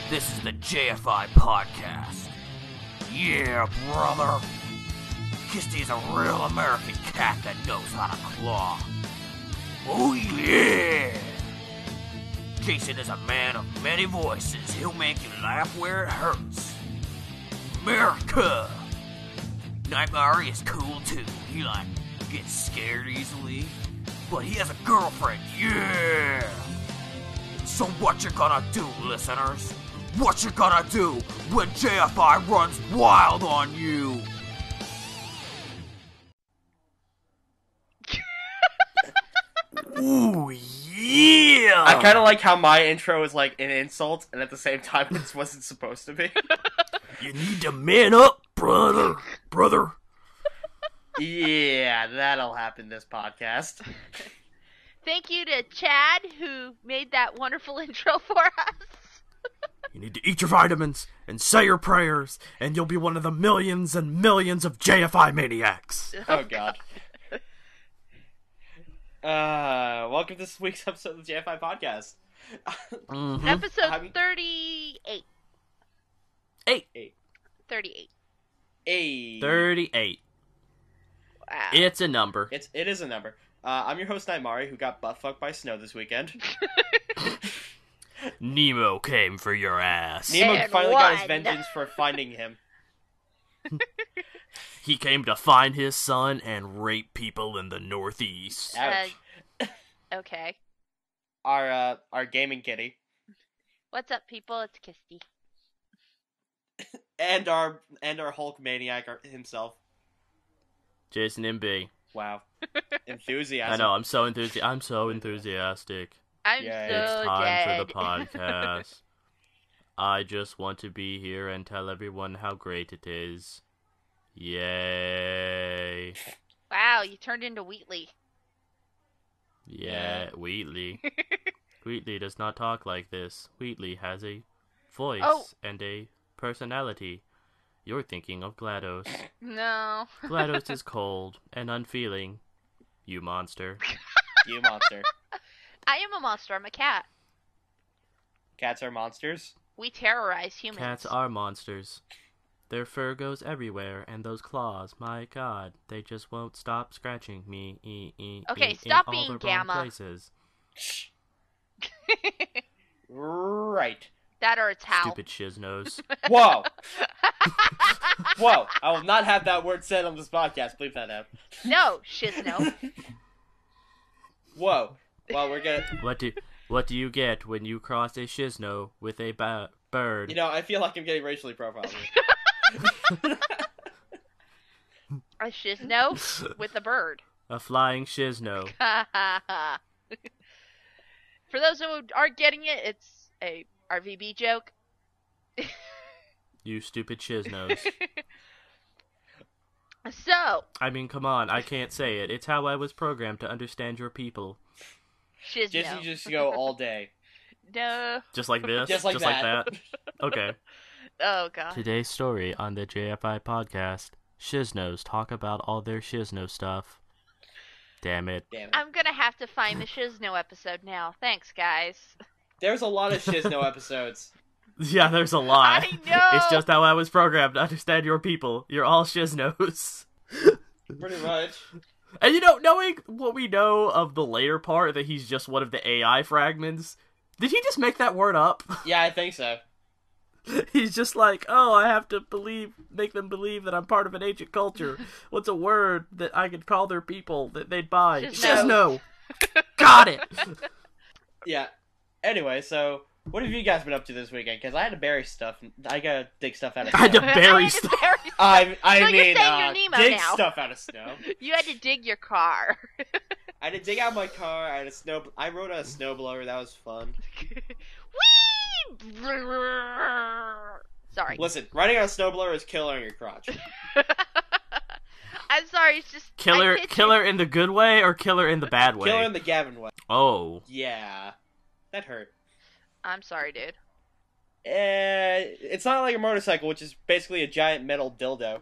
This is the JFI Podcast. Yeah, brother. Kisty's a real American cat that knows how to claw. Oh yeah! Jason is a man of many voices. He'll make you laugh where it hurts. America! Knightmari is cool too. He gets scared easily. But he has a girlfriend, yeah! So what you gonna do, listeners? What you gonna do when JFI runs wild on you? Ooh, yeah! I kind of like how my intro is like an insult, and at the same time it wasn't supposed to be. You need to man up, brother. Yeah, that'll happen this podcast. Thank you to Chad, who made that wonderful intro for us. You need to eat your vitamins and say your prayers, and you'll be one of the millions and millions of JFI maniacs. Oh, God. Welcome to this week's episode of the JFI Podcast. Mm-hmm. Episode 38. 38. 38. Wow. It's a number. It is a number. I'm your host, Knightmari, who got butt-fucked by snow this weekend. Nemo came for your ass. Nemo And finally got his won. vengeance for finding him. He came to find his son and rape people in the Northeast. Ouch. Okay. Our gaming kitty. What's up, people? It's Kisty. And our Hulk maniac himself. JasonMB. Wow. Enthusiasm. I know, I'm so enthusiastic. I'm Yay. so It's time dead. for the podcast. I just want to be here and tell everyone how great it is. Yay. Wow, you turned into Wheatley. Yeah, Wheatley. Wheatley does not talk like this. Wheatley has a voice and a personality. You're thinking of GLaDOS. No. GLaDOS is cold and unfeeling. You monster. You monster. I am a monster. I'm a cat. Cats are monsters. We terrorize humans. Cats are monsters. Their fur goes everywhere, and those claws, my god, they just won't stop scratching me. Okay, in stop all being the Gamma. wrong places. Right. That or it's Hal. Stupid shiznose. Whoa. Whoa. I will not have that word said on this podcast. Bleep that out. No, Shisno. Whoa. Well, we're gonna... What do you get when you cross a shizno with a bird? You know, I feel like I'm getting racially profiled here. A Shisno with a bird. A flying shizno. For those who aren't getting it, it's a RVB joke. You stupid shiznos. So, I mean, come on, I can't say it. It's how I was programmed to understand your people. Shisno. Just you just go all day. No. Just like this? Just like that. Okay. Oh, God. Today's story on the JFI Podcast, Shiznos talk about all their Shizno stuff. Damn it. Damn it. I'm gonna have to find the Shisno episode now. Thanks, guys. There's a lot of Shisno episodes. Yeah, there's a lot. I know! It's just how I was programmed to understand your people. You're all Shiznos. Pretty much. And you know, knowing what we know of the later part, that he's just one of the AI fragments, did he just make that word up? Yeah, I think so. He's just like, oh, I have to make them believe that I'm part of an ancient culture. What's a word that I could call their people that they'd buy? Shizno. Shizno. Got it. Yeah. Anyway, so what have you guys been up to this weekend? Because I had to bury stuff. I gotta dig stuff out of I had to snow. bury stuff. I So you're mean, saying you're Nemo dig now. stuff out of snow. You had to dig your car. I had to dig out my car. I rode a snowblower. That was fun. Whee! Sorry. Listen, riding on a snowblower is killer on your crotch. I'm sorry, it's just... Killer in the good way or killer in the bad way? Killer in the Gavin way. Oh. Yeah. That hurt. I'm sorry, dude. It's not like a motorcycle, which is basically a giant metal dildo.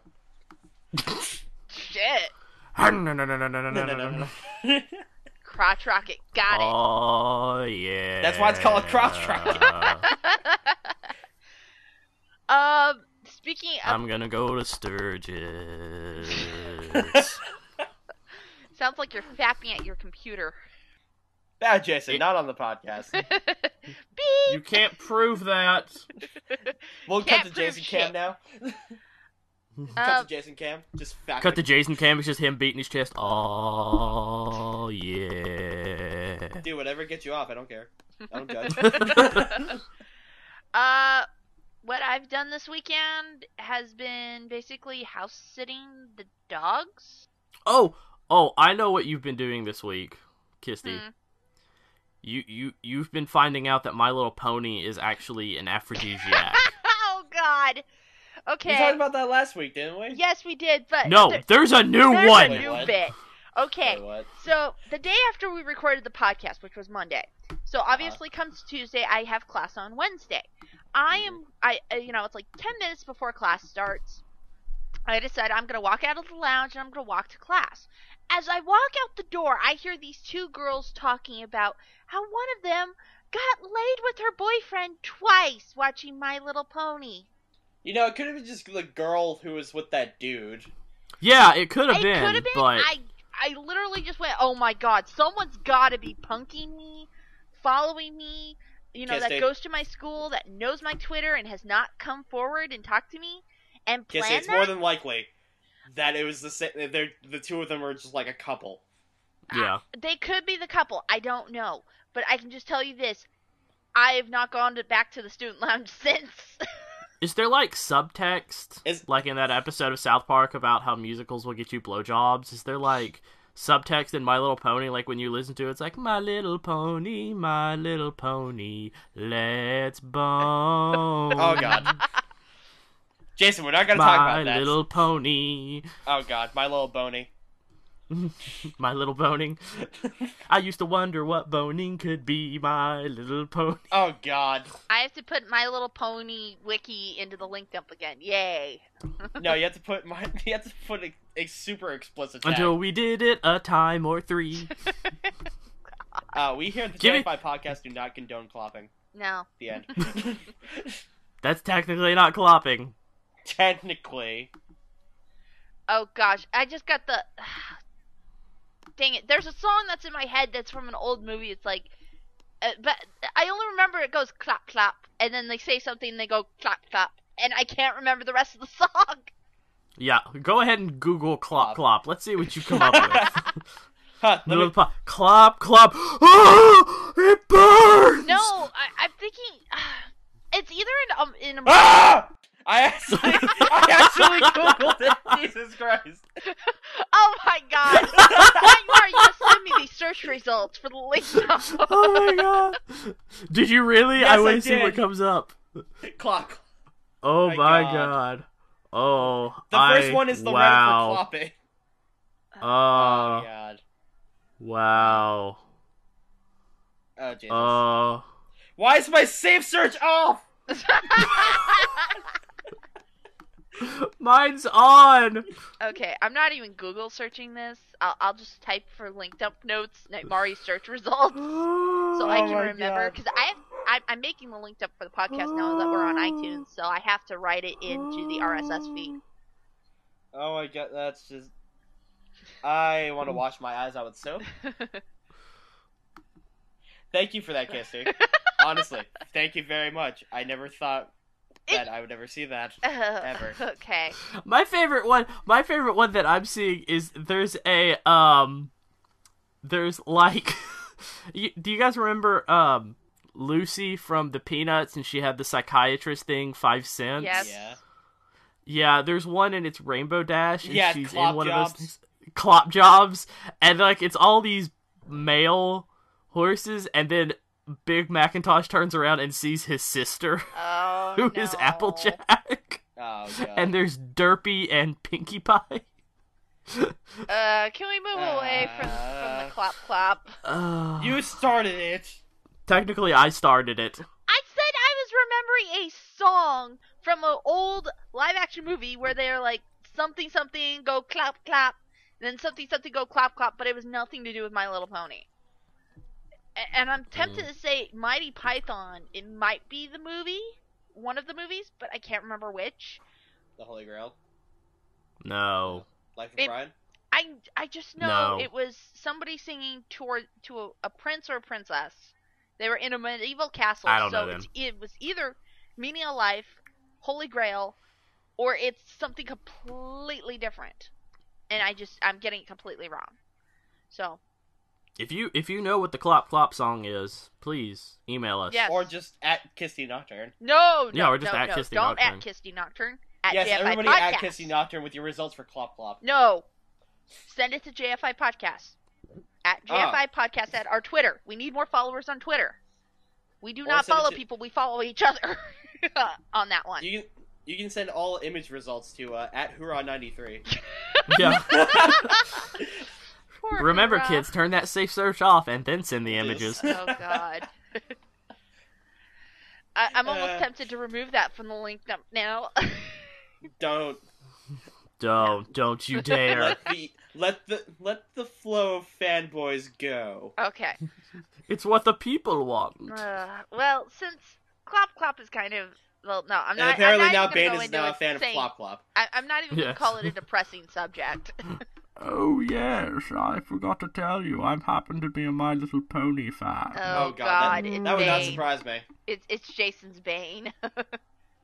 Shit. No. Crotch rocket, got it. Oh, yeah. That's why it's called cross-tracking. Speaking of... I'm gonna go to Sturgis. Sounds like you're fapping at your computer. Bad Jason, not on the podcast. Beep! You can't prove that. We'll Can't cut to prove Jason shit. Cam now. Cut to Jason Cam. Just fact. Cut to Jason Cam, it's just him beating his chest. Oh, yeah. Do whatever gets you off. I don't care. I don't judge. What I've done this weekend has been basically house sitting the dogs. Oh, I know what you've been doing this week, Kisty. You've been finding out that My Little Pony is actually an aphrodisiac. Oh, God. Okay. We talked about that last week, didn't we? Yes, we did, but... No, there's a new there's one! a new What? bit. Okay, Wait, what? so the day after we recorded the podcast, which was Monday, so obviously comes Tuesday, I have class on Wednesday. It's like 10 minutes before class starts. I decide I'm going to walk out of the lounge and I'm going to walk to class. As I walk out the door, I hear these two girls talking about how one of them got laid with her boyfriend twice watching My Little Pony. You know, it could have been just the girl who was with that dude. Yeah, it could have It been, could have been. but... I literally just went, oh my god, someone's got to be punking me, following me, that goes to my school, that knows my Twitter, and has not come forward and talked to me, and Guess planned it's more than likely that it was the two of them were just like a couple. Yeah. They could be the couple, I don't know, but I can just tell you this, I have not gone back to the student lounge since. Is there, like, subtext, like in that episode of South Park about how musicals will get you blowjobs? Is there, like, subtext in My Little Pony, like, when you listen to it, it's like, my little pony, let's bone. Oh, God. Jason, we're not going to talk about that. My Little Pony. Oh, God, My Little Pony. My Little Boning. I used to wonder what boning could be, My Little Pony. Oh, God. I have to put My Little Pony wiki into the link dump again. Yay. No, you have to put a super explicit tag. Until we did it a time or three. We here at the JFI Podcast do not condone clopping. No. The end. That's technically not clopping. Technically. Oh, gosh. I just got the... Dang it. There's a song that's in my head that's from an old movie. It's like... but I only remember it goes clap, clap. And then they say something and they go clap, clap. And I can't remember the rest of the song. Yeah, go ahead and Google clop, clop. Let's see what you come up with. Clop, clop. Oh, it burns! No, I'm thinking... it's either in a... Ah! I actually Googled it. Jesus Christ. Oh my god. Knightmari, you just send me these search results for the link. Oh my god. Did you really? Yes, I want I to see what did. comes up. Clock. Oh my God. god. Oh, The first one is the wow. Reddit for clopping. Oh, God. wow. Oh, Jesus. Oh. Why is my safe search off? Mine's on. Okay, I'm not even Google searching this. I'll just type for link dump notes, Knightmari search results, so I can remember. Because I'm making the link dump for the podcast now that we're on iTunes, so I have to write it into the RSS feed. Oh my god, that's just... I want to wash my eyes out with soap. Thank you for that, Kisty. Honestly, thank you very much. I never thought that I would ever see that ever. Okay. My favorite one that I'm seeing is there's like do you guys remember Lucy from the Peanuts, and she had the psychiatrist thing, 5 cents? Yes. Yeah. Yeah, there's one and it's Rainbow Dash, and Yeah, she's Clop in one Jobs. of those things. Clop Jobs, and like it's all these male horses, and then Big Macintosh turns around and sees his sister, Oh, who no. is Applejack. Oh god. And there's Derpy and Pinkie Pie. Can we move away from the clop clop? You started it. Technically, I started it. I said I was remembering a song from an old live-action movie where they're like, something, something, go clap, clap, and then something, something, go clap, clap, but it was nothing to do with My Little Pony. And I'm tempted to say Mighty Python. It might be the movie, one of the movies, but I can't remember which. The Holy Grail? No. Life of Brian? I just know it was somebody singing to a prince or a princess. They were in a medieval castle. I don't know them. It was either Meaning of Life, Holy Grail, or it's something completely different. And I'm getting it completely wrong. So. If you know what the Clop Clop song is, please email us. Yes. Or just at KistyNocturn. No, or just at KistyNocturn. Don't at KistyNocturn. At yes, JFI everybody Podcast. at KistyNocturn with your results for Clop Clop. No. Send it to JFI Podcast. At JFI Podcast at our Twitter. We need more followers on Twitter. We do not follow people, we follow each other on that one. You can send all image results to at Hoorah93. Yeah. Remember, kids, turn that safe search off and then send the images. Oh, God. I'm almost tempted to remove that from the link now. Don't you dare. Let the flow of fanboys go. Okay. It's what the people want. Well, since Clop Clop is kind of... Well, no, I'm not... And apparently I'm not now Bane is now a fan of Clop Clop. I'm not even going to call it a depressing subject. Oh, yes, I forgot to tell you. I happen to be a My Little Pony fan. Oh God, that would not surprise me. It's Jason's Bane.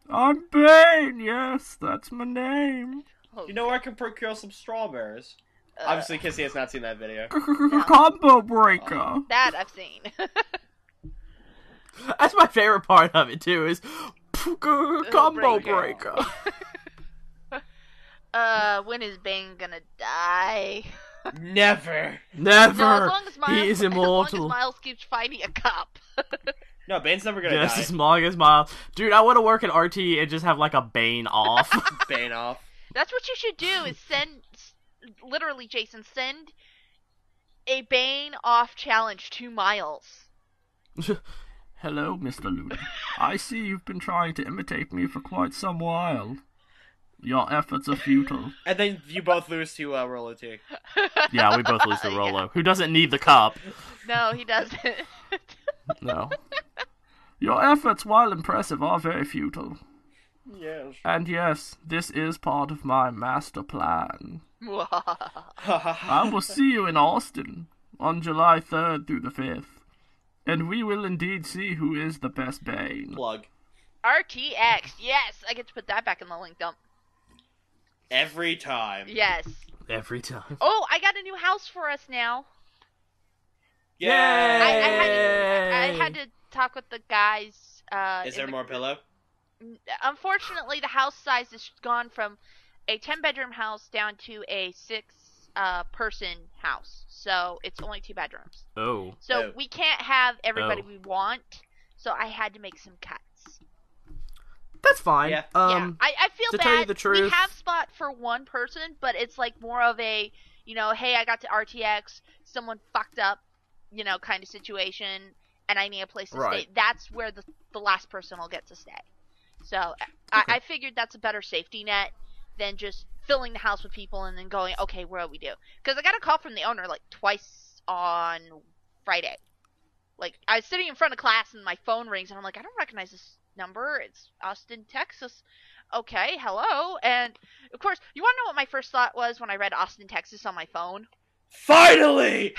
I'm Bane, yes, that's my name. Oh, you know where I can procure some strawberries? Obviously, Kisty has not seen that video. No. Combo breaker. That I've seen. That's my favorite part of it, too, is combo breaker. When is Bane gonna die? Never. No, as long as Miles, he is immortal. As long as Miles keeps fighting a cop. No, Bane's never gonna die. Just as long as Miles. Dude, I want to work at RT and just have like a Bane off. Bane off. That's what you should do. Is literally, Jason, send a Bane off challenge to Miles. Hello, Mr. Luna. I see you've been trying to imitate me for quite some while. Your efforts are futile. And then you both lose to Rolo T. Yeah, we both lose to Rolo, who doesn't need the cup. No, he doesn't. No. Your efforts, while impressive, are very futile. Yes. And yes, this is part of my master plan. I will see you in Austin on July 3rd through the 5th. And we will indeed see who is the best Bane. Plug. RTX, yes! I get to put that back in the link dump. Every time. Yes. Every time. Oh, I got a new house for us now. Yay! I had to talk with the guys. Is there more pillow? Unfortunately, the house size has gone from a 10-bedroom house down to a 6-person house. So it's only 2 bedrooms. Oh. So we can't have everybody we want. So I had to make some cuts. That's fine. Yeah. I feel to bad. Tell you the truth, we have spot for one person, but it's like more of a, hey, I got to RTX, someone fucked up, kind of situation, and I need a place to stay. That's where the last person will get to stay. So I figured that's a better safety net than just filling the house with people and then going, okay, where do we do? Because I got a call from the owner like twice on Friday. Like, I was sitting in front of class and my phone rings and I'm like, I don't recognize this number. It's Austin, Texas. Okay, hello. And of course, you want to know what my first thought was when I read Austin, Texas on my phone? Finally!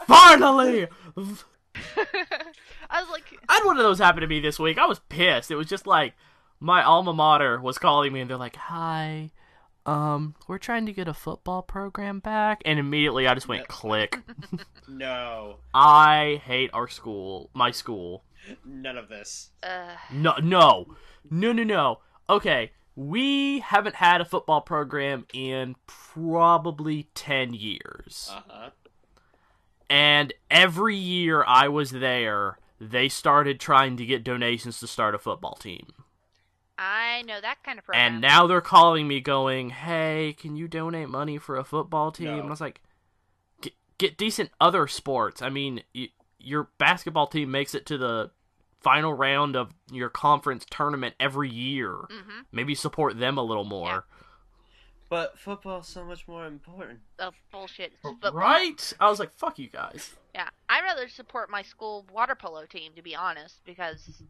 Finally! I was like, I had one of those happen to me this week. I was pissed. It was just like my alma mater was calling me and they're like, "Hi, we're trying to get a football program back," and immediately I just went click. No. I hate our school. My school. None of this. No. Okay, we haven't had a football program in probably 10 years. Uh-huh. And every year I was there, they started trying to get donations to start a football team. I know that kind of program. And now they're calling me going, "Hey, can you donate money for a football team?" No. And I was like, get decent other sports. I mean, your basketball team makes it to the final round of your conference tournament every year. Mm-hmm. Maybe support them a little more. But football's so much more important. Oh, bullshit. It's football. Right? I was like, fuck you guys. Yeah, I'd rather support my school water polo team, to be honest, because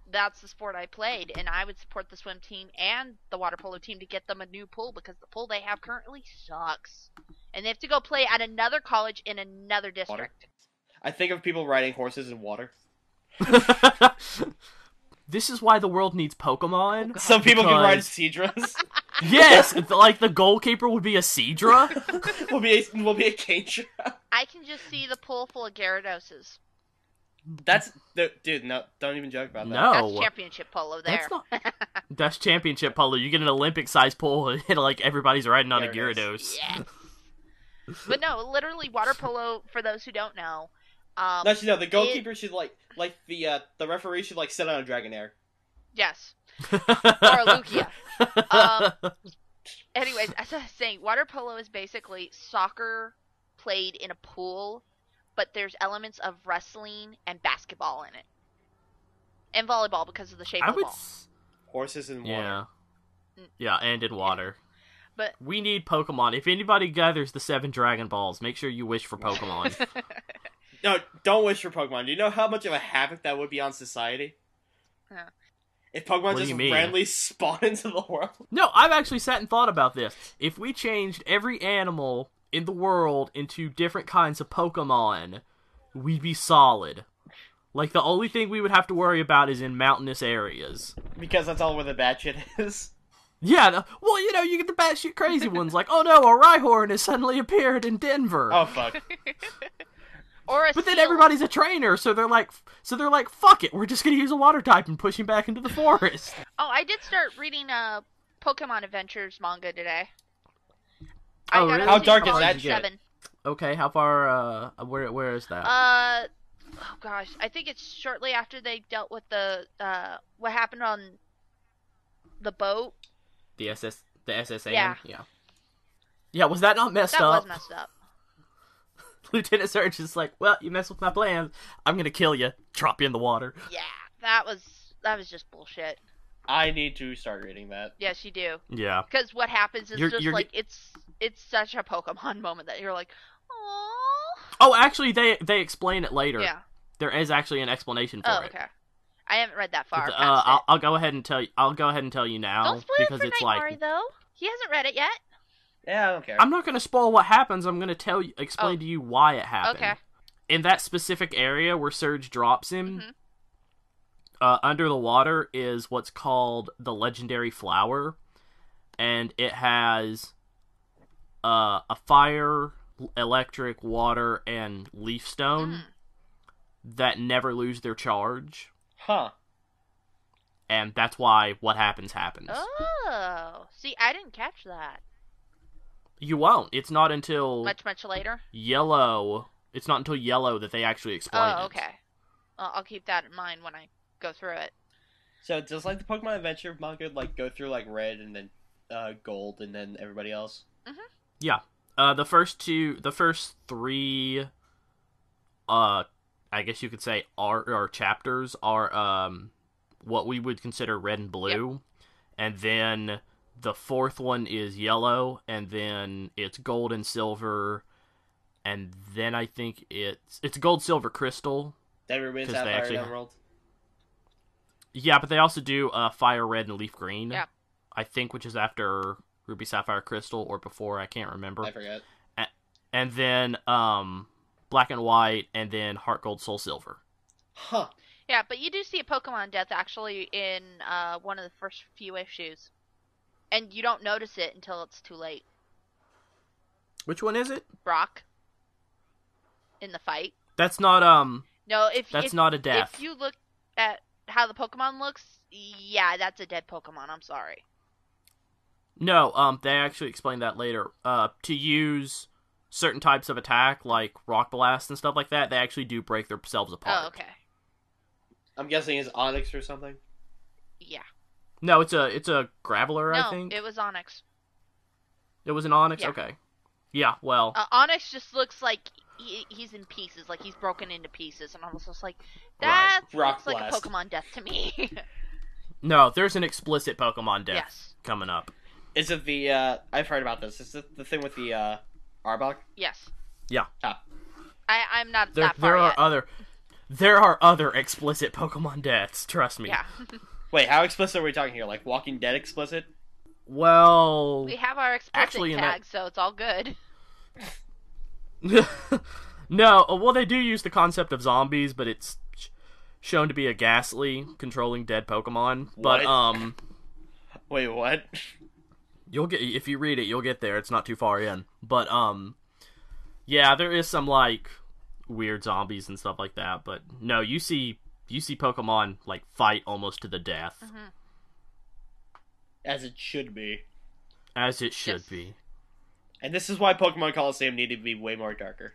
that's the sport I played, and I would support the swim team and the water polo team to get them a new pool, because the pool they have currently sucks. And they have to go play at another college in another district. Water. I think of people riding horses in water. This is why the world needs Pokemon. Some people can ride Seadras. Yes, like the goalkeeper would be a Seadra. will be a Kingdra. I can just see the pool full of Gyarados. Dude, no, don't even joke about that. No. That's championship polo there. That's championship polo. You get an Olympic-sized pool and like everybody's riding on a Gyarados. Yes. But no, literally water polo, for those who don't know. Actually, no, the goalkeeper should the referee should sit on a Dragonair. Yes. Or a Lugia. Anyways, as I was saying, water polo is basically soccer played in a pool, but there's elements of wrestling and basketball in it. And volleyball because of the shape of the ball. Horses in water. Yeah. Yeah, and in water. But we need Pokemon. If anybody gathers the 7 Dragon Balls, make sure you wish for Pokemon. No, don't wish for Pokemon. Do you know how much of a havoc that would be on society? Yeah. If Pokemon just randomly spawn into the world? No, I've actually sat and thought about this. If we changed every animal in the world into different kinds of Pokemon, we'd be solid. Like, the only thing we would have to worry about is in mountainous areas. Because that's all where the bad shit is? Yeah, well, you get the batshit crazy ones, like, oh no, a Rhyhorn has suddenly appeared in Denver. Oh, fuck. But then everybody's a trainer, so they're like, fuck it, we're just gonna use a water type and push him back into the forest. Oh, I did start reading Pokemon Adventures manga today. Oh, really? How dark is that shit? 7. Okay, how far, where is that? Oh gosh, I think it's shortly after they dealt with the, what happened on the boat. The SSN? Yeah. Yeah, was that not messed up? That was messed up. Lieutenant Surge is like, well, you mess with my plans, I'm gonna kill you, drop you in the water. Yeah, that was just bullshit. I need to start reading that. Yes, you do. Yeah. Because what happens is it's such a Pokemon moment that you're like, aww. Oh, actually, they explain it later. Yeah. There is actually an explanation for it. Oh, okay. I haven't read that far. I'll go ahead and tell you. I'll go ahead and tell you now. Don't spoil because it for it's Knightmari, though. He hasn't read it yet. Yeah, I don't care. I'm not going to spoil what happens. I'm going to explain to you why it happened. Okay. In that specific area where Surge drops him, mm-hmm. Under the water is what's called the Legendary Flower, and it has a fire, electric, water, and leaf stone that never lose their charge. Huh. And that's why what happens. Oh. See, I didn't catch that. You won't. It's not until... Much later? Yellow. It's not until Yellow that they actually explain it. Oh, okay. I'll keep that in mind when I go through it. So, does, the Pokemon Adventure manga, go through, Red and then Gold and then everybody else? Mm-hmm. Yeah. The first 3... I guess you could say or chapters are what we would consider Red and Blue. Yep. And then the 4th one is Yellow, and then it's Gold and Silver, and then I think it's Gold, Silver, Crystal. That remains Sapphire and Emerald. Yeah, but they also do Fire Red and Leaf Green. Yeah. I think, which is after Ruby, Sapphire, Crystal, or before, I can't remember. I forget. And then Black and White, and then Heart Gold, Soul Silver. Huh. Yeah, but you do see a Pokemon death actually in one of the first few issues. And you don't notice it until it's too late. Which one is it? Brock. In the fight. That's not, No, that's not a death. If you look at how the Pokemon looks, yeah, that's a dead Pokemon, I'm sorry. No, they actually explain that later. To use certain types of attack, like Rock Blast and stuff like that, they actually do break themselves apart. Oh, okay. I'm guessing it's Onyx or something? Yeah. No, it's a Graveler, no, I think. It was Onyx. It was an Onyx? Yeah. Okay. Yeah, well... Onyx just looks like he's in pieces, like he's broken into pieces, and I was just like, that looks like a Pokemon death to me. No, there's an explicit Pokemon death coming up. Is it the, I've heard about this. Is it the thing with the, Arbok? Yes. Yeah. Ah. I'm not that far yet. There are other explicit Pokemon deaths, trust me. Yeah. Wait, how explicit are we talking here? Like Walking Dead explicit? Well... We have our explicit tag, so it's all good. No, well, they do use the concept of zombies, but it's shown to be a ghastly controlling dead Pokemon. What? But, Wait, what? You'll get, if you read it, you'll get there. It's not too far in. But, yeah, there is some, like, weird zombies and stuff like that. But, no, you see Pokemon, like, fight almost to the death. Mm-hmm. As it should be. As it should be. And this is why Pokemon Coliseum needed to be way more darker.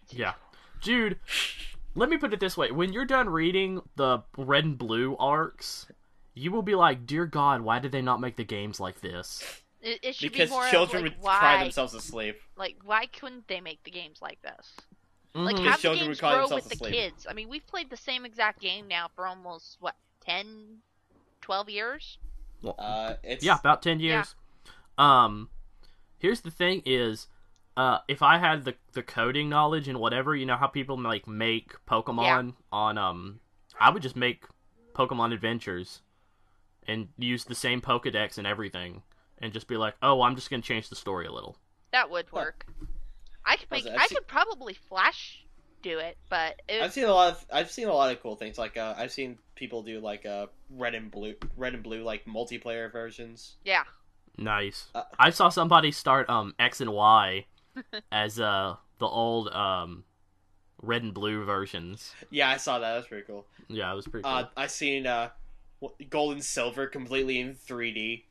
Yeah. Dude, let me put it this way. When you're done reading the Red and Blue arcs, you will be like, dear God, why did they not make the games like this? It should because be more children of, like, would cry themselves asleep. Like, why couldn't they make the games like this? Mm-hmm. Like, Because have the children games would cry grow themselves with the asleep. kids. I mean, we've played the same exact game now for almost, 10, 12 years? It's... Yeah, about 10 years. Yeah. Here's the thing is, if I had the coding knowledge and whatever, you know how people, like, make Pokemon on, I would just make Pokemon Adventures and use the same Pokedex and everything, and just be like, oh, I'm just gonna change the story a little. That would work. I could probably Flash do it, but I've seen a lot of cool things. Like I've seen people do like red and blue like multiplayer versions. Yeah. Nice. I saw somebody start X and Y as the old red and blue versions. Yeah, I saw that. That was pretty cool. Yeah, it was pretty cool. I seen Gold and Silver completely in 3D.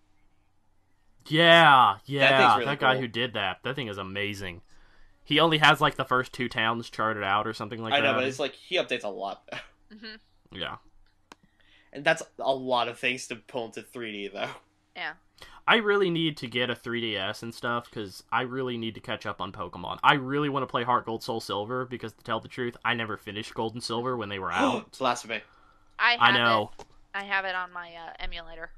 Yeah, that really guy cool. who did that thing is amazing. He only has like the first 2 towns charted out or something like that. I know, but it's like he updates a lot. Mm-hmm. Yeah. And that's a lot of things to pull into 3D, though. Yeah. I really need to get a 3DS and stuff, because I really need to catch up on Pokemon. I really want to play Heart Gold, Soul Silver, because to tell the truth, I never finished Gold and Silver when they were out. Blasphemy. I know. I have it on my emulator.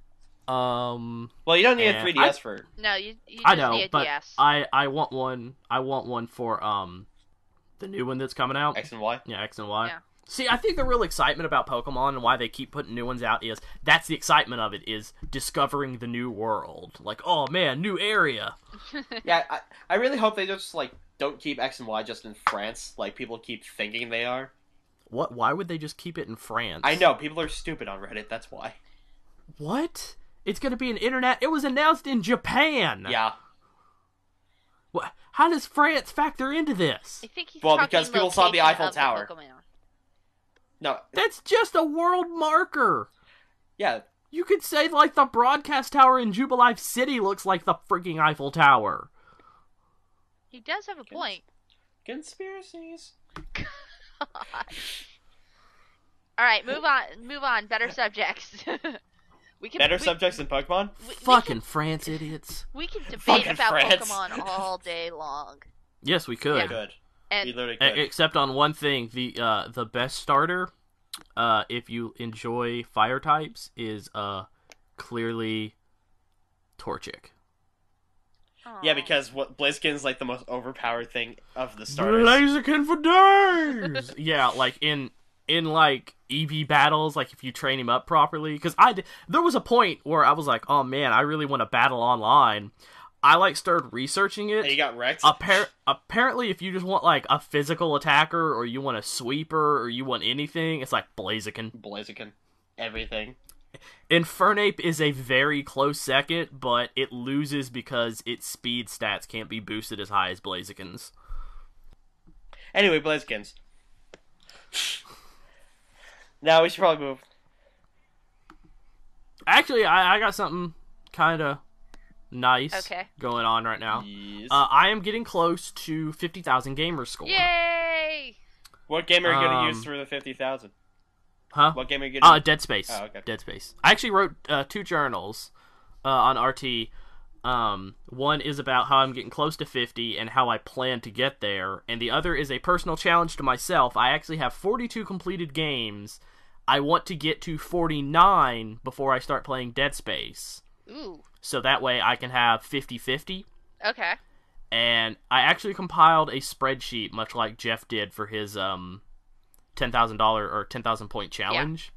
Well, you don't need a 3DS for it. No, you just I know, need a but DS. I want one. I want one for the new one that's coming out. X and Y. Yeah, X and Y. Yeah. See, I think the real excitement about Pokemon and why they keep putting new ones out is that's the excitement of it, is discovering the new world. Like, oh man, new area. Yeah, I really hope they just like don't keep X and Y just in France, like people keep thinking they are. What? Why would they just keep it in France? I know, people are stupid on Reddit, that's why. What? It's gonna be an internet. It was announced in Japan. Yeah. What? How does France factor into this? I think he's because people saw the Eiffel Tower. No, that's just a world marker. Yeah. You could say like the broadcast tower in Jubilife City looks like the freaking Eiffel Tower. He does have a point. Conspiracies. All right, move on. Better subjects. Subjects in Pokemon? Fucking France idiots. We can debate Fucking about France. Pokemon all day long. Yes, we could. We could. And we literally could. Except on one thing, the best starter, if you enjoy fire types, is clearly Torchic. Yeah, because Blaziken's like the most overpowered thing of the starters. Blaziken for days! Yeah, like in like EV battles, like if you train him up properly, because there was a point where I was like, oh man, I really want to battle online. I like started researching it. And you got wrecked? Apparently, if you just want like a physical attacker, or you want a sweeper, or you want anything, it's like Blaziken. Everything. Infernape is a very close second, but it loses because its speed stats can't be boosted as high as Blaziken's. Anyway, Blazikens. Now we should probably move. Actually, I got something kind of nice going on right now. Yes. I am getting close to 50,000 gamer score. Yay! What game are you going to use for the 50,000? Huh? What game are you going to use? Dead Space. Oh, okay. Dead Space. I actually wrote 2 journals on RT. One is about how I'm getting close to 50 and how I plan to get there, and the other is a personal challenge to myself. I actually have 42 completed games. I want to get to 49 before I start playing Dead Space. Ooh. So that way I can have 50-50. Okay. And I actually compiled a spreadsheet, much like Jeff did for his $10,000 or 10,000 point challenge.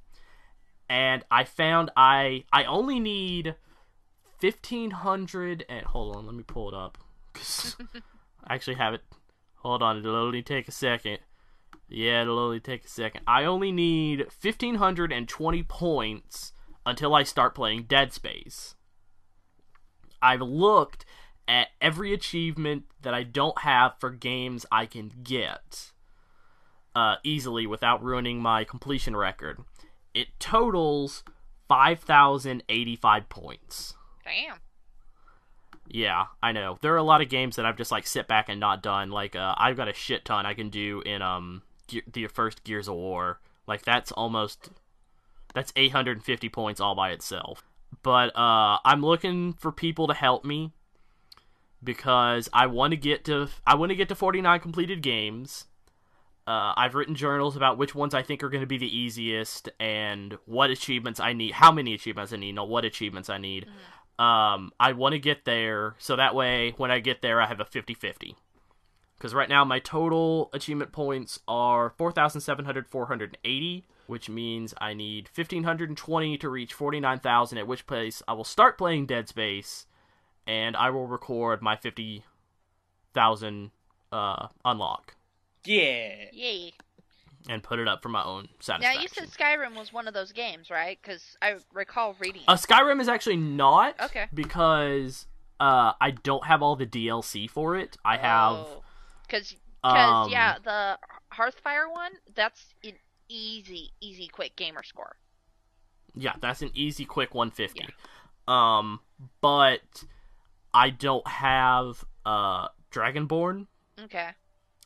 Yeah. And I found I only need 1,500 and hold on, let me pull it up. 'Cause I actually have it. Hold on, it'll only take a second. Yeah, it'll only take a second. I only need 1,520 points until I start playing Dead Space. I've looked at every achievement that I don't have for games I can get easily without ruining my completion record. It totals 5,085 points. Damn. Yeah, I know. There are a lot of games that I've just like sit back and not done. Like I've got a shit ton I can do in the first Gears of War. Like that's 850 points all by itself. But I'm looking for people to help me because I want to get to 49 completed games. I've written journals about which ones I think are going to be the easiest and what achievements I need, how many achievements I need, not what achievements I need. I want to get there, so that way, when I get there, I have a 50-50. Because right now, my total achievement points are 480, which means I need 1,520 to reach 49,000, at which place I will start playing Dead Space, and I will record my 50,000 unlock. Yeah. Yay. And put it up for my own satisfaction. Now, you said Skyrim was one of those games, right? Because I recall reading. Skyrim is actually not. Okay. Because I don't have all the DLC for it. I have... Because yeah, the Hearthfire one, that's an easy, quick gamer score. Yeah, that's an easy, quick 150. Yeah. But I don't have Dragonborn. Okay.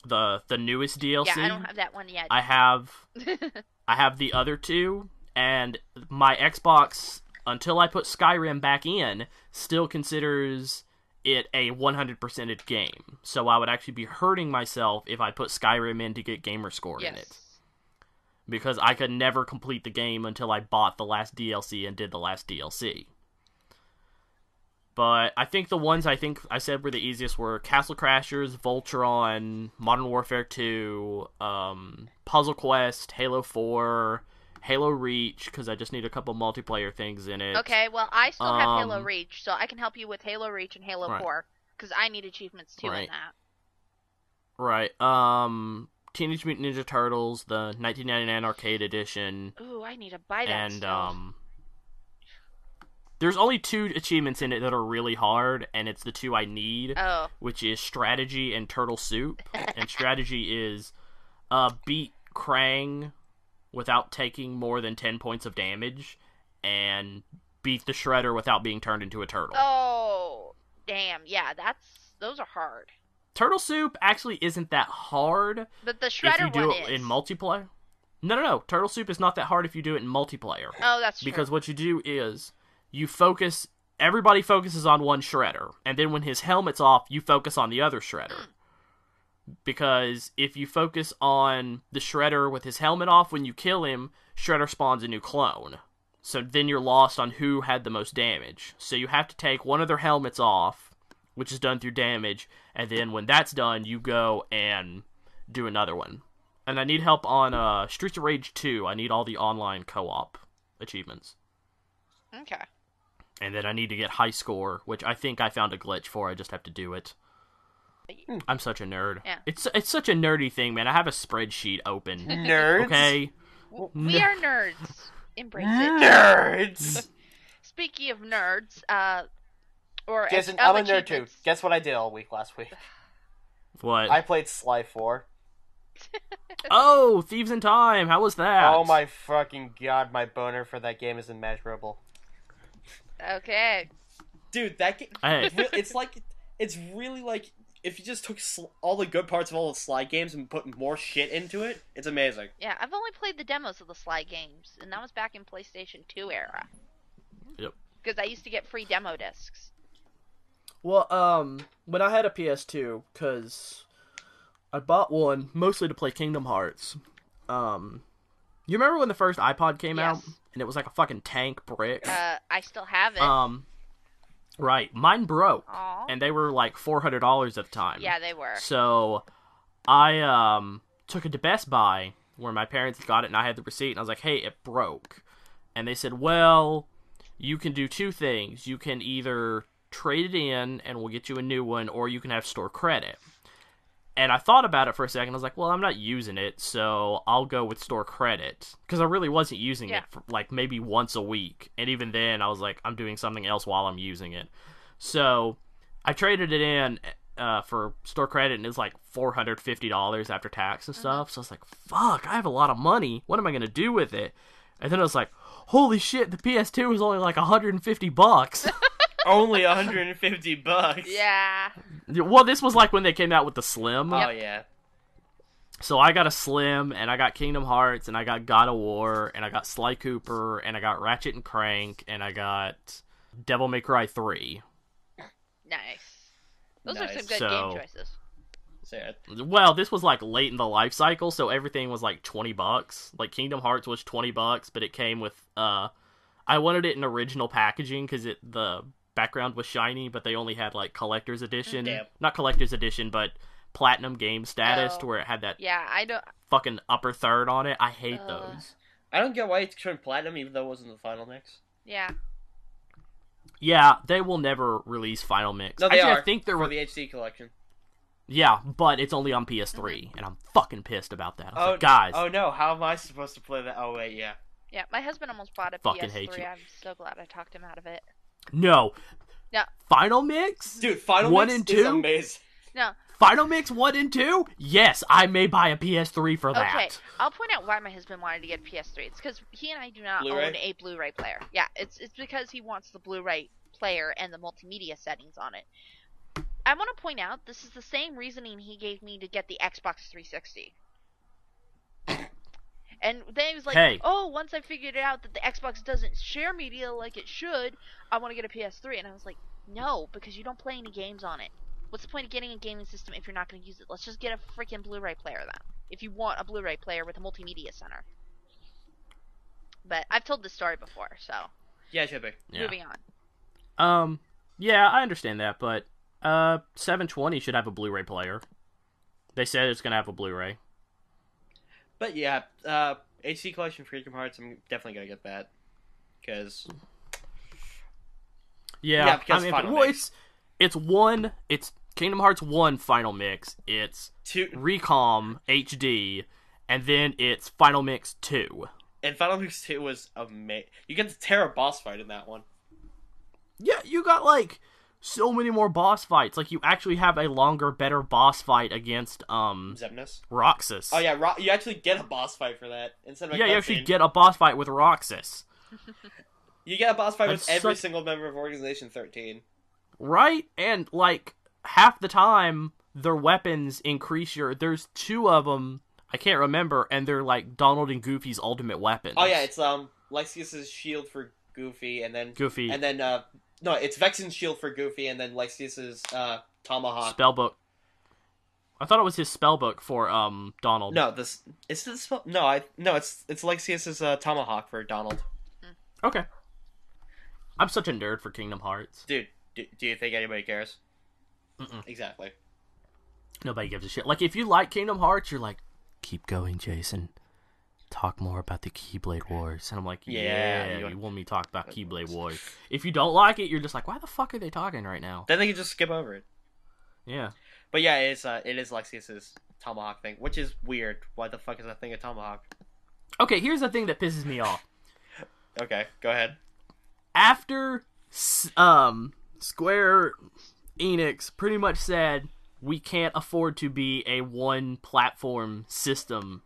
The newest DLC. Yeah, I don't have that one yet. I have the other two, and my Xbox, until I put Skyrim back in, still considers it a 100%ed game. So I would actually be hurting myself if I put Skyrim in to get gamer score in it. Because I could never complete the game until I bought the last DLC and did the last DLC. But I think the ones I said were the easiest were Castle Crashers, Voltron, Modern Warfare 2, Puzzle Quest, Halo 4, Halo Reach, because I just need a couple multiplayer things in it. Okay, well, I still have Halo Reach, so I can help you with Halo Reach and Halo 4, because I need achievements too in that. Right. Teenage Mutant Ninja Turtles, the 1999 Arcade Edition. Ooh, I need to buy that stuff. There's only 2 achievements in it that are really hard, and it's the 2 I need, which is Strategy and Turtle Soup. And Strategy is beat Krang without taking more than 10 points of damage, and beat the Shredder without being turned into a turtle. Oh, damn. Yeah, those are hard. Turtle Soup actually isn't that hard. But the Shredder if you do one it is. in multiplayer. No. Turtle Soup is not that hard if you do it in multiplayer. Oh, that's true. Because what you do is everybody focuses on one Shredder, and then when his helmet's off, you focus on the other Shredder. Because if you focus on the Shredder with his helmet off, when you kill him, Shredder spawns a new clone. So then you're lost on who had the most damage. So you have to take one of their helmets off, which is done through damage, and then when that's done, you go and do another one. And I need help on Streets of Rage 2. I need all the online co-op achievements. Okay. And then I need to get high score, which I think I found a glitch for. I just have to do it. I'm such a nerd. Yeah. It's such a nerdy thing, man. I have a spreadsheet open. Nerds? Okay? We are nerds. Embrace it. Nerds! Speaking of nerds, Jason, I'm a nerd too. Guess what I did all week last week? What? I played Sly 4. Oh, Thieves in Time. How was that? Oh my fucking god, my boner for that game is immeasurable. Okay. Dude, that game... Hey. It's really like... If you just took all the good parts of all the Sly games and put more shit into it, it's amazing. Yeah, I've only played the demos of the Sly games, and that was back in PlayStation 2 era. Yep. Because I used to get free demo discs. Well, when I had a PS2, because I bought one mostly to play Kingdom Hearts. You remember when the first iPod came out? And it was like a fucking tank brick? I still have it. Right. Mine broke. Aww. And they were like $400 at the time. Yeah, they were. So I took it to Best Buy where my parents got it and I had the receipt and I was like, hey, it broke. And they said, well, you can do two things. You can either trade it in and we'll get you a new one, or you can have store credit. And I thought about it for a second. I was like, well, I'm not using it, so I'll go with store credit. Because I really wasn't using it for like maybe once a week. And even then, I was like, I'm doing something else while I'm using it. So I traded it in for store credit, and it was like $450 after tax and stuff. So I was like, fuck, I have a lot of money. What am I going to do with it? And then I was like, holy shit, the PS2 was only like $150. Only $150. Yeah. Well, this was like when they came out with the Slim. Oh, yeah. So I got a Slim, and I got Kingdom Hearts, and I got God of War, and I got Sly Cooper, and I got Ratchet and Crank, and I got Devil May Cry 3. Nice. Those are some good game choices. Well, this was like late in the life cycle, so everything was like $20. Like Kingdom Hearts was $20, but it came with I wanted it in original packaging because the background was shiny, but they only had like collector's edition. Damn. Not collector's edition, but platinum game status, to where it had that I don't fucking upper third on it. I hate those. I don't get why it turned platinum even though it wasn't the final mix. Yeah. Yeah, they will never release Final Mix. No, they Actually, are. I think they're for the HD collection. Yeah, but it's only on PS3, and I'm fucking pissed about that. I was like, guys. Oh no, how am I supposed to play that? Oh wait, yeah. Yeah, my husband almost bought a Fucking PS3. hate you. I'm so glad I talked him out of it. No. No. Final Mix? Dude, Final 1 Mix and is 2? amazing. No. Final Mix 1 and 2? Yes, I may buy a PS3 for that. Okay, I'll point out why my husband wanted to get a PS3. It's because he and I do not own a Blu-ray player. Yeah, it's because he wants the Blu-ray player and the multimedia settings on it. I want to point out, this is the same reasoning he gave me to get the Xbox 360. And then he was like, hey. oh, once I figured out that the Xbox doesn't share media like it should, I want to get a PS3. And I was like, no, because you don't play any games on it. What's the point of getting a gaming system if you're not going to use it? Let's just get a freaking Blu-ray player then. If you want a Blu-ray player with a multimedia center. But I've told this story before, so. Yeah, it should be. Yeah. Moving on. Yeah, I understand that, but 720 should have a Blu-ray player. They said it's going to have a Blu-ray. But yeah, HD collection for Kingdom Hearts, I'm definitely going to get that. Because... Yeah, because it's Kingdom Hearts 1 Final Mix, it's 2 Recom HD, and then it's Final Mix 2. And Final Mix 2 was amazing. You get the Terra boss fight in that one. Yeah, you got, like, so many more boss fights. Like, you actually have a longer, better boss fight against, Xemnas? Roxas. Oh, yeah, you actually get a boss fight for that. Instead of you actually get a boss fight with Roxas. You get a boss fight with every single member of Organization 13. Right? And, like, half the time, their weapons increase there's 2 of them, I can't remember, and they're, like, Donald and Goofy's ultimate weapons. Oh, yeah, it's, Lexius's shield for Goofy, and then... Goofy. And then, no, it's Vexen's shield for Goofy, and then Lexius's, Tomahawk. Spellbook. I thought it was his spellbook for, Donald. No, it's the spell... No, it's Lexius's, Tomahawk for Donald. Okay. I'm such a nerd for Kingdom Hearts. Dude, do you think anybody cares? Mm-mm. Exactly. Nobody gives a shit. Like, if you like Kingdom Hearts, you're like, keep going, Jason. Talk more about the Keyblade Wars. And I'm like, yeah, you want me to talk about Keyblade Wars. If you don't like it, you're just like, why the fuck are they talking right now? Then they can just skip over it. Yeah. But yeah, it is Lexius's Tomahawk thing, which is weird. Why the fuck is that thing a Tomahawk? Okay, here's the thing that pisses me off. Okay, go ahead. After Square Enix pretty much said we can't afford to be a one platform system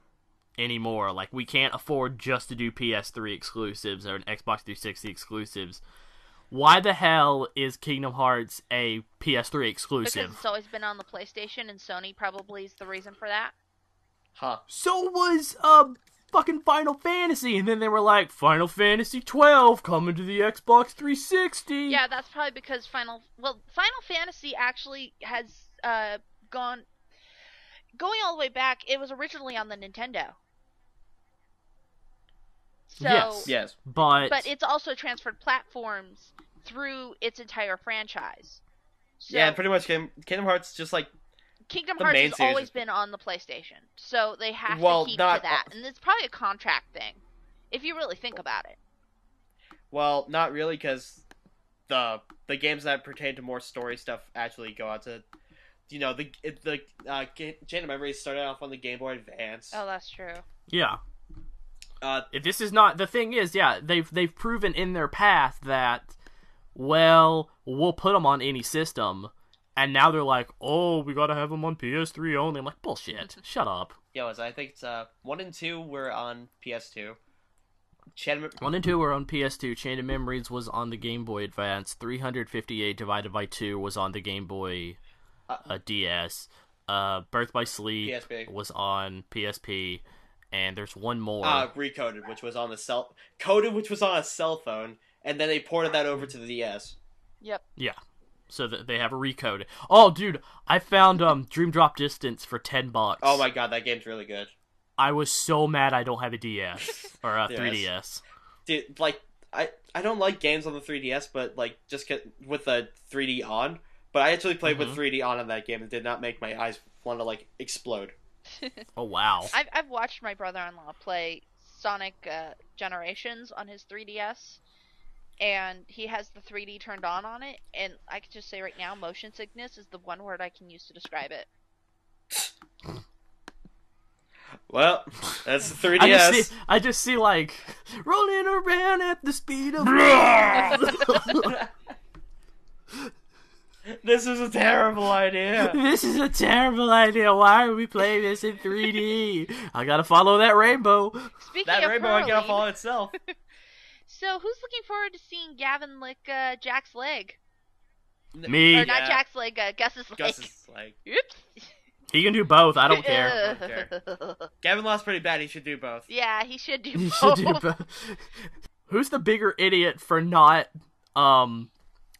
anymore. Like, we can't afford just to do PS3 exclusives or an Xbox 360 exclusives. Why the hell is Kingdom Hearts a PS3 exclusive? Because it's always been on the PlayStation, and Sony probably is the reason for that. Huh. So was fucking Final Fantasy, and then they were like, Final Fantasy 12 coming to the Xbox 360. Yeah, that's probably because Final Fantasy actually has going all the way back. It was originally on the Nintendo. So, yes, yes, but it's also transferred platforms through its entire franchise. So, yeah, pretty much Kingdom Hearts just like Kingdom the Hearts main has series. always been on the PlayStation, so they have Well, to keep not- to that, and it's probably a contract thing, if you really think about it. Well, not really, because the games that pertain to more story stuff actually go out to, you know, the Chain of Memories started off on the Game Boy Advance. Oh, that's true. Yeah. This is not the thing. Is they've proven in their path that, well, we'll put them on any system, and now they're like, oh, we gotta have them on PS3 only. I'm like, bullshit. Shut up. Yeah, I think it's 1 and 2 were on PS2. 1 and 2 were on PS2. Chain of Memories was on the Game Boy Advance. 358 divided by 2 was on the Game Boy DS. Birth by Sleep PSP. was on PSP. And there's one more. Recoded, which was on Coded, which was on a cell phone, and then they ported that over to the DS. Yep. Yeah. So that they have a recode. Oh, dude, I found Dream Drop Distance for $10. Oh my god, that game's really good. I was so mad I don't have a DS or a 3DS. Dude, like I don't like games on the 3DS, but like just with the 3D on. But I actually played with 3D on that game and did not make my eyes want to like explode. Oh wow! I've watched my brother-in-law play Sonic Generations on his 3DS, and he has the 3D turned on it. And I can just say right now, motion sickness is the one word I can use to describe it. Well, that's the 3DS. I just see like rolling around at the speed of. This is a terrible idea. This is a terrible idea. Why are we playing this in 3D? I gotta follow that rainbow. Speaking That of rainbow hurling, ain't gonna follow itself. So who's looking forward to seeing Gavin lick Jack's leg? Me. Or not Jack's leg, Gus's leg. Gus's leg. Oops. He can do both. I don't care. Gavin lost pretty bad. He should do both. Yeah, he should do He both. should do both. Who's the bigger idiot for not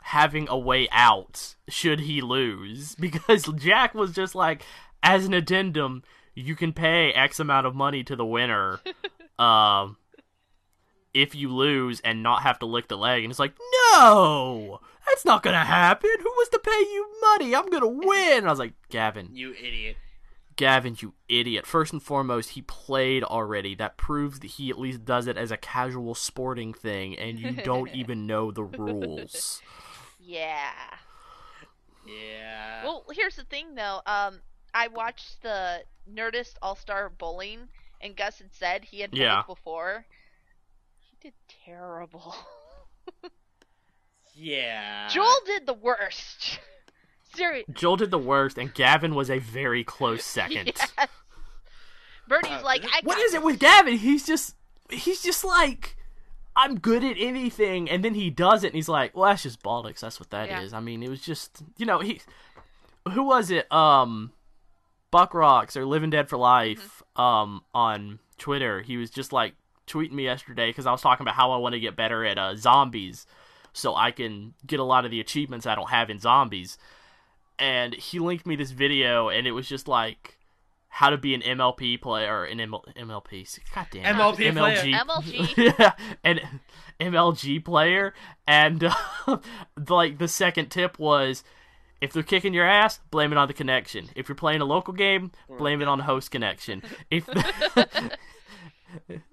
having a way out should he lose? Because Jack was just like, as an addendum, you can pay X amount of money to the winner if you lose and not have to lick the leg. And it's like, no, that's not gonna happen. Who was to pay you money? I'm gonna win. And I was like, Gavin, You idiot. Gavin, you idiot. First and foremost, he played already. That proves that he at least does it as a casual sporting thing, and you don't even know the rules. Yeah. Yeah. Well, here's the thing, though. I watched the Nerdist All-Star Bowling, and Gus had said he had played before. He did terrible. Yeah. Joel did the worst. Seriously. Joel did the worst, and Gavin was a very close second. Yes. Bernie's like, what is it with Gavin? He's just like, I'm good at anything, and then he does it, and he's like, well, that's just bollocks. That's what that is. I mean, it was just, who was it? Buck Rocks or Living Dead for Life on Twitter. He was just like tweeting me yesterday because I was talking about how I want to get better at zombies so I can get a lot of the achievements I don't have in zombies. And he linked me this video, and it was just like how to be an MLP player, an MLP. Goddamn, MLP player. MLG. Yeah, an MLG player, and like the second tip was, if they're kicking your ass, blame it on the connection. If you're playing a local game, blame it on the host connection. If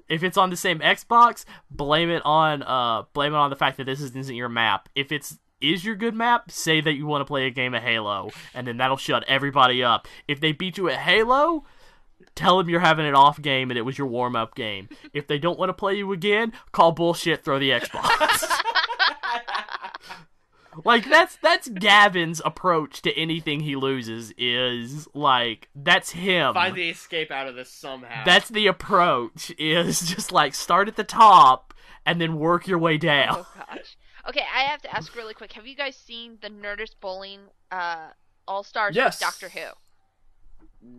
it's on the same Xbox, blame it on the fact that this isn't your map. If it's your good map, say that you want to play a game of Halo, and then that'll shut everybody up. If they beat you at Halo, tell them you're having an off game and it was your warm-up game. If they don't want to play you again, call bullshit, throw the Xbox. Like, that's Gavin's approach to anything he loses, is, like, that's him. Find the escape out of this somehow. That's the approach, is just, like, start at the top, and then work your way down. Oh, gosh. Okay, I have to ask really quick. Have you guys seen the Nerdist Bowling All-Stars with Doctor Who?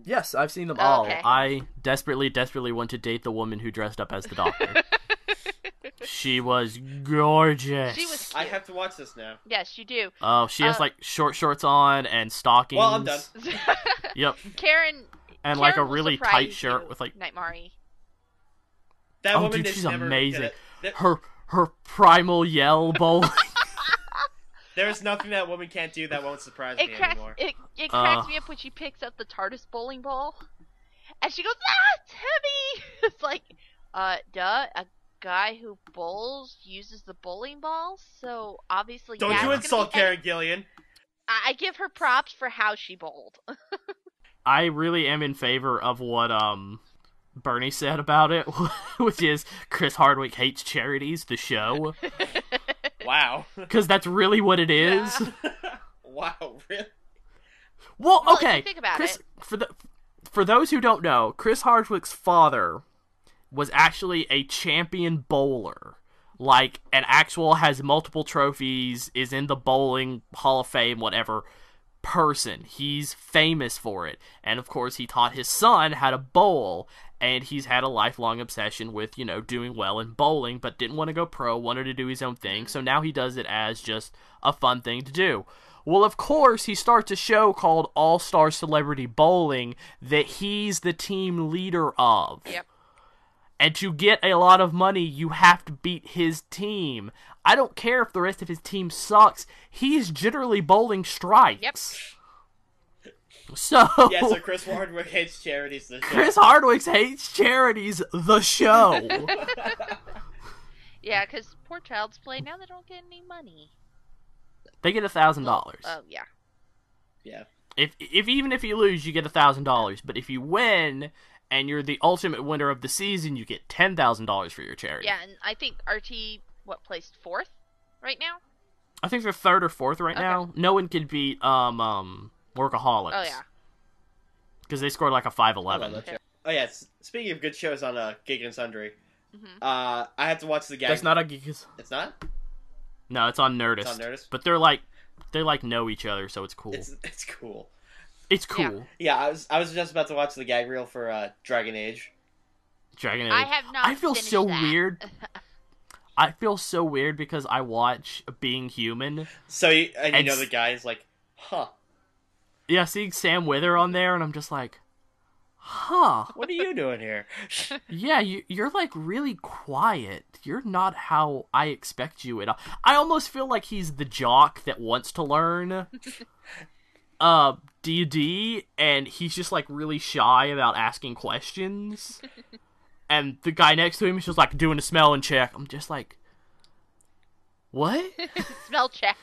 Yes, I've seen them all. Okay. I desperately want to date the woman who dressed up as the Doctor. She was gorgeous. She was cute. I have to watch this now. Yes, you do. Oh, she has, like, short shorts on and stockings. Well, I'm done. Yep. Karen like, a will really surprise tight shirt you, with, like... Knightmari. That woman dude, is she's never amazing. gonna... Her primal yell bowling. There's nothing that woman can't do that won't surprise me anymore. It cracks me up when she picks up the TARDIS bowling ball, and she goes, "Ah, it's heavy." It's like, duh. A guy who bowls uses the bowling ball, so obviously. Don't you insult Karen Gillian. I give her props for how she bowled. I really am in favor of what Bernie said about it, which is Chris Hardwick hates charities, the show. Wow. Because that's really what it is. Yeah. Wow, really? Well, okay. If you think about it. For those who don't know, Chris Hardwick's father was actually a champion bowler. Like, an actual, has multiple trophies, is in the bowling Hall of Fame, whatever, person. He's famous for it. And, of course, he taught his son how to bowl, and he's had a lifelong obsession with, doing well in bowling, but didn't want to go pro, wanted to do his own thing, so now he does it as just a fun thing to do. Well, of course, he starts a show called All-Star Celebrity Bowling that he's the team leader of. Yep. And to get a lot of money, you have to beat his team. I don't care if the rest of his team sucks. He's generally bowling strikes. Yep. So... Yeah, so Chris Hardwick hates charities, the show. Chris Hardwick hates charities, the show. Yeah, because poor Child's Play, now they don't get any money. They get $1,000. Oh, yeah. Yeah. Even if you lose, you get $1,000. But if you win... and you're the ultimate winner of the season, you get $10,000 for your charity. Yeah, and I think RT, placed 4th right now? I think they're 3rd or 4th right now. No one could beat Workaholics. Oh, yeah. Because they scored like a 511. Oh, yeah, speaking of good shows on Gig and Sundry, I had to watch the gag. That's not a Gig. It's not? No, it's on Nerdist. It's on Nerdist? But they know each other, so it's cool. It's cool. It's cool. Yeah, I was just about to watch the gag reel for Dragon Age. Dragon Age. I have not. I feel finished so that. weird. I feel so weird because I watch Being Human. So you know the guy is like, huh. Yeah, seeing Sam Wither on there, and I'm just like, huh. What are you doing here? Yeah, you're like really quiet. You're not how I expect you at all. I almost feel like he's the jock that wants to learn D&D, and he's just like really shy about asking questions. And the guy next to him is just like doing a smelling check. I'm just like, what? Smell check.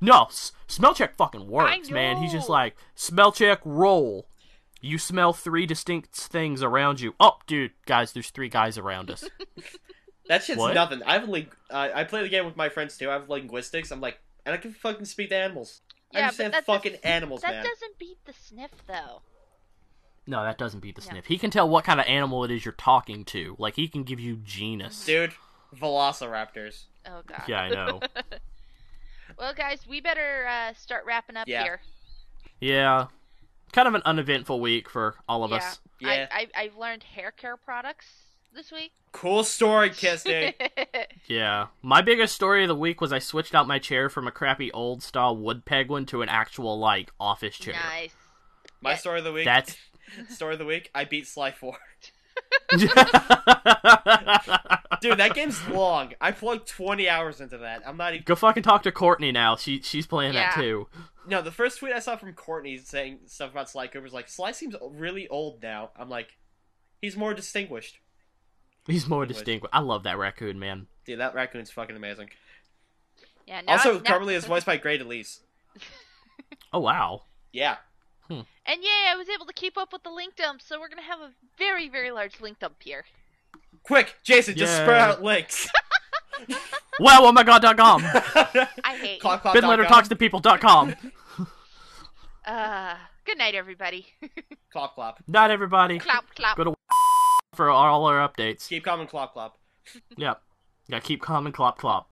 No, smell check fucking works, man. He's just like, smell check, roll. You smell 3 distinct things around you. Oh, dude, guys, there's 3 guys around us. That shit's nothing. I play the game with my friends too. I have linguistics. I'm like, and I can fucking speak to animals. I understand fucking animals, man. That doesn't beat the sniff, though. No, that doesn't beat the sniff. He can tell what kind of animal it is you're talking to. Like, he can give you genus. Dude, velociraptors. Oh, God. Yeah, I know. Well, guys, we better start wrapping up here. Yeah. Kind of an uneventful week for all of us. Yeah. I've learned hair care products this week. Cool story, Kisty. Yeah. My biggest story of the week was I switched out my chair from a crappy old-style wood peg one to an actual, like, office chair. Nice. My story of the week? That's... Story of the week? I beat Sly 4. Dude, that game's long. I plugged 20 hours into that. I'm not even... Go fucking talk to Courtney now. She's playing that too. No, the first tweet I saw from Courtney saying stuff about Sly Cooper was like, Sly seems really old now. I'm like, he's more distinguished. He's more distinguished. I love that raccoon, man. Dude, that raccoon's fucking amazing. Yeah. Currently is voiced by Gray DeLise. Oh, wow. Yeah. And yay, I was able to keep up with the link dump, so we're going to have a very, very large link dump here. Quick, Jason, just spread out links. Well, ohmygod.com. I hate BinLetterTalksToPeople.com. Good night, everybody. Clop, clop. Night, everybody. Clop, clop. Go to for all our updates. Keep calm and clop, clop. Yep. Yeah, keep calm and clop, clop.